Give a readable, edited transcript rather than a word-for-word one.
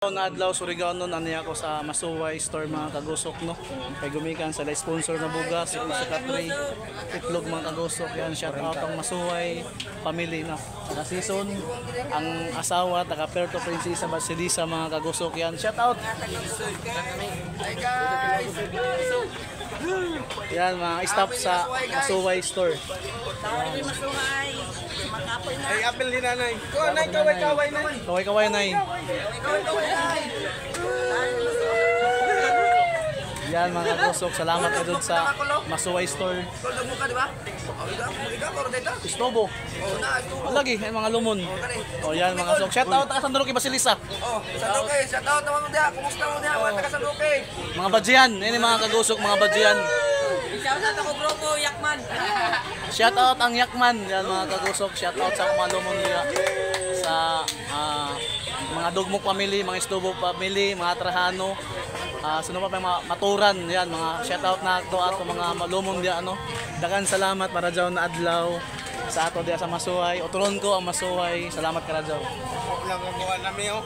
Na adlaw Surigao naniya ko sa Masuway store mga kagusok no. Kay gumikan sa sponsor na bugas sa Katri itlog mga kagusok yan, shout out ang Masuway family na. Sa season ang asawa taga Puerto Princesa Basilisa mga kagusok yan, shout out. Hi guys. Yan mga staff sa Masuway store. Ay, apel ni nanay. Nay, kaway-kaway nay. Kaway-kaway nay. Yan mga kusok, salamat na doon sa Masuway store. Istobo. Lagi, ay mga lumon. O yan mga kusok. Shout out taga San Roque Basilisa. San Roque, shout out naman mo diya. Kumusta mo diya? Taga San Roque. Mga badjian, ini mga kagusok, mga badjian. Shout out ako grupo Yakman. Shout out ang Yakman, yan mga kagusok. Shout out sa mga lumon nila. Sa mga Dugmok family, mga Istobo family, mga Trajano. Sino pa mga Maturan, yan mga shout out na to ato mga malumon diya ano. Dagan salamat para jaw na adlaw sa ato diya sa Masuway. Uturon ko ang Masuway. Salamat ka rajaw. Lang mo namin oh.